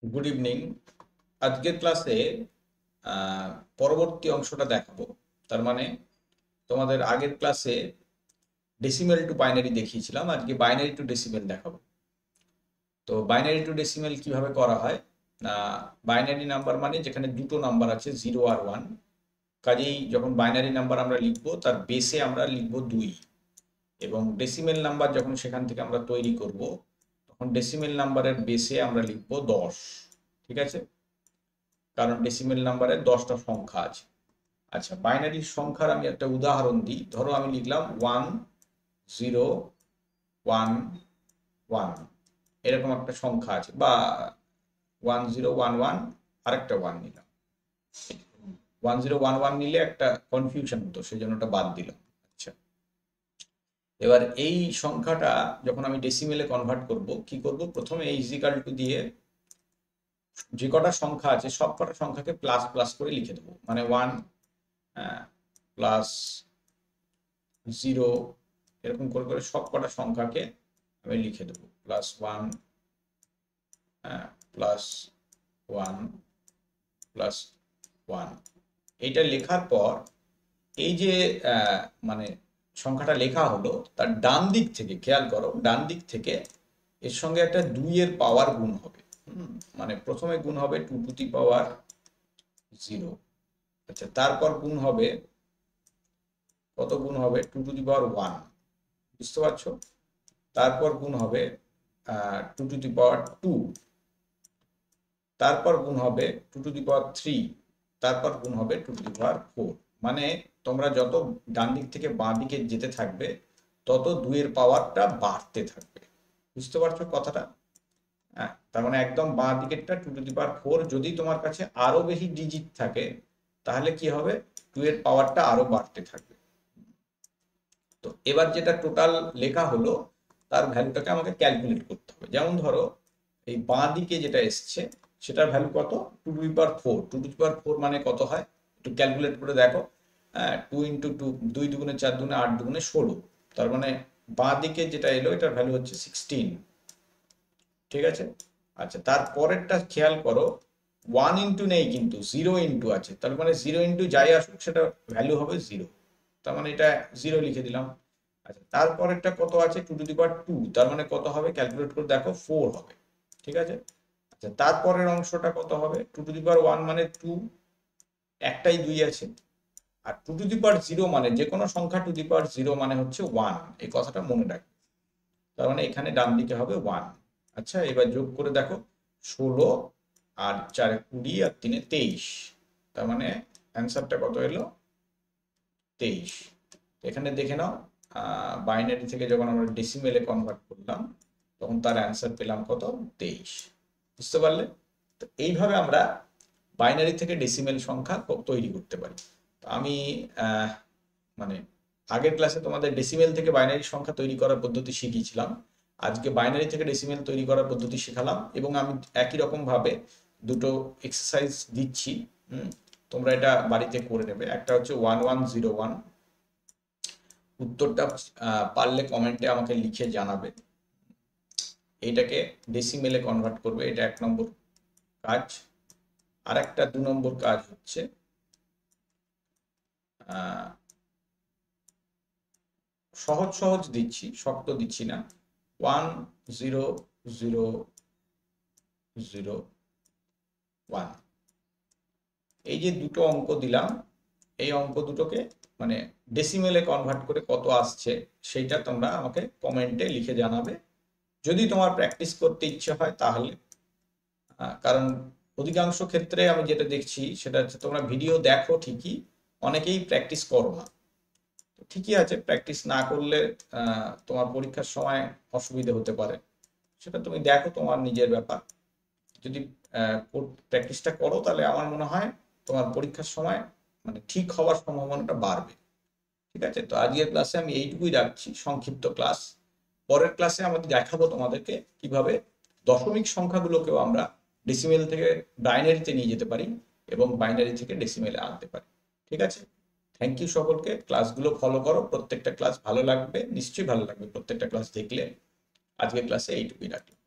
Good evening. আজকের ক্লাসে পরবর্তী অংশটা দেখাবো। তার মানে তোমাদের আগের ক্লাসে ডেসিমেল টু বাইনারি দেখিয়েছিলাম, আজকে বাইনারি টু ডেসিমেল দেখাবো। তো বাইনারি টু ডেসিমেল কিভাবে করা হয়? বাইনারি নাম্বার মানে যেখানে দুটো নাম্বার আছে, 0 আর 1। কাজেই যখন বাইনারি নাম্বার আমরা লিখবো তার বেসে আমরা লিখবো 2, এবং ডেসিমেল নাম্বার যখন সেখান থেকে আমরা তৈরি করব তখন ডেসিমেল নাম্বারের বেসে আমরা লিখবো 10। ঠিক আছে, কারণ ডেসিমেল নাম্বারে 10টা সংখ্যা আছে। আচ্ছা, বাইনারি সংখ্যার আমি একটা উদাহরণ দিই। ধরো আমি লিখলাম 1 0 1 1, এরকম একটা সংখ্যা আছে, বা 1 0 1 1 আরেকটা 1 নিলাম। 1 0 1 1 নিলে একটা কনফিউশন হতো, সেই জন্য ওটা বাদ দিলাম। আচ্ছা, এবার এই সংখ্যাটা যখন আমি ডেসিমেলে কনভার্ট করব, কি করব? প্রথমে এই ইজিক্যাল টু দিয়ে যে কটা সংখ্যা আছে সব কটা সংখ্যাকে প্লাস প্লাস করে লিখে দেবো। মানে 1 প্লাস 0, এরকম করে করে সব কটা সংখ্যাকে আমি লিখে দেবো। Plus 1 plus 1 plus 1। এইটা লেখার পর এই যে মানে সংখ্যাটা লেখা হলো, তার ডান দিক থেকে খেয়াল করো, ডান দিক থেকে এর সঙ্গে একটা 2 এর পাওয়ার গুণ হবে। মানে প্রথমে গুণ হবে 2 টু দি পাওয়ার 0। আচ্ছা, তারপর গুণ হবে, কত গুণ হবে? 2 টু দি পাওয়ার 1, বুঝতে পারছো? তারপর গুণ হবে 2 টু দি পাওয়ার 2, তারপর গুণ হবে 2 টু দি পাওয়ার 3, তারপর গুণ হবে 2 টু দি পাওয়ার 4। মানে তোমরা যত ডান দিক থেকে বাঁ দিকে যেতে থাকবে তত 2 এর পাওয়ারটা বাড়তে থাকবে। বুঝতে পারছো কথাটা? হ্যাঁ, তার মানে একদম বাঁ দিকেরটা 2 টু দি পাওয়ার 4, যদি তোমার কাছে আরো বেশি ডিজিট থাকে তাহলে কি হবে? 2 এর পাওয়ারটা আরো বাড়তে থাকবে। তো এবার যেটা টোটাল লেখা হলো তার ভ্যালুটাকে আমাকে ক্যালকুলেট করতে হবে। যেমন ধরো এই বাঁ দিকে যেটা এসছে সেটার ভ্যালু কত? 2 to the power 4। 2 to the পাওয়ার 4 মানে কত হয়? একটু ক্যালকুলেট করে দেখো। 2 ইন্টু 2, 2 দুগুণে 4 দুগুণে 8 দুগুণে 16। তার মানে বাঁ দিকে যেটা এলো এটার ভ্যালু হচ্ছে 16। ঠিক আছে। আচ্ছা, তারপরেরটা খেয়াল করো, 1 ইন্টু নেই কিন্তু 0 ইন্টু আছে। তার মানে 0 ইন্টু যাই আসুক সেটা ভ্যালু হবে 0। তার মানে এটা 0 লিখে দিলাম। আচ্ছা, তারপরেরটা কত আছে? 2 টু দি পাওয়ার 2, তার মানে কত হবে? ক্যালকুলেট করে দেখো, 4 হবে। ঠিক আছে। আচ্ছা, তারপরের অংশটা কত হবে? 2 টু দি পাওয়ার 1 মানে 2, একটাই 2 আছে। আর 2 টু দি পাওয়ার 0 মানে যে কোনো সংখ্যা 2 দি পাওয়ার 0 মানে হচ্ছে 1, এই কথাটা মনে রাখবে। তার মানে এখানে ডান দিকে হবে 1। আচ্ছা, এবার যোগ করে দেখো, 16 আর 4 20 আর 3 23। তার মানে অ্যান্সারটা কত এলো? 23। এখানে দেখে নাও, বাইনারি থেকে যখন আমরা ডেসিমেলে কনভার্ট করলাম তখন তার অ্যান্সার পেলাম কত? 23। বুঝতে পারলে? তো এইভাবে আমরা বাইনারি থেকে ডেসিমেল সংখ্যা তৈরি করতে পারি। তো আমি মানে আগের ক্লাসে তোমাদের ডেসিমেল থেকে বাইনারি সংখ্যা তৈরি করার পদ্ধতি শিখিয়েছিলাম, আজকে বাইনারি থেকে ডেসিমেল তৈরি করার পদ্ধতি শেখালাম, এবং আমি একই রকম ভাবে দুটো এক্সারসাইজ দিচ্ছি। তোমরা এটা বাড়িতে করে নেবে। একটা হচ্ছে 1101, উত্তরটা পারলে কমেন্টে আমাকে লিখে জানাবে। এইটাকে ডেসিমেলে কনভার্ট করবে, এটা 1 নম্বর কাজ। আর একটা 2 নম্বর কাজ হচ্ছে সহজ সহজ দিচ্ছি, শক্ত দিচ্ছি না। 1 0 0 0 1, এই যে দুটো অঙ্ক দিলাম, এই অঙ্ক দুটোকে মানে ডেসিমেলে কনভার্ট করে কত আসছে সেইটা তোমরা আমাকে কমেন্টে লিখে জানাবে, যদি তোমার প্র্যাকটিস করতে ইচ্ছে হয় তাহলে। কারণ অধিকাংশ ক্ষেত্রে আমি যেটা দেখছি সেটা হচ্ছে তোমরা ভিডিও দেখো ঠিকই, অনেকেই প্র্যাকটিস করো না। ঠিকই আছে, প্র্যাকটিস না করলে তোমার পরীক্ষার সময় অসুবিধা হতে পারে, সেটা তুমি দেখো, তোমার নিজের ব্যাপার। যদি প্র্যাকটিসটা করো তাহলে আমার মনে হয় তোমার পরীক্ষার সময় মানে ঠিক হওয়ার সম্ভাবনাটা বাড়বে। ঠিক আছে, তো আজকের ক্লাসে আমি এইটুকুই রাখছি, সংক্ষিপ্ত ক্লাস। পরের ক্লাসে আমাদের দেখাবো তোমাদেরকে কিভাবে দশমিক সংখ্যাগুলোকেও আমরা ডেসিমেল থেকে বাইনারিতে নিয়ে যেতে পারি এবং বাইনারি থেকে ডেসিমেলে আনতে পারি। ঠিক আছে, থ্যাংক ইউ সকলকে। ক্লাসগুলো ফলো করো, প্রত্যেকটা ক্লাস ভালো লাগবে, নিশ্চয়ই ভালো লাগবে প্রত্যেকটা ক্লাস দেখলে। আজকের ক্লাসে এইটুকুই রাখলাম।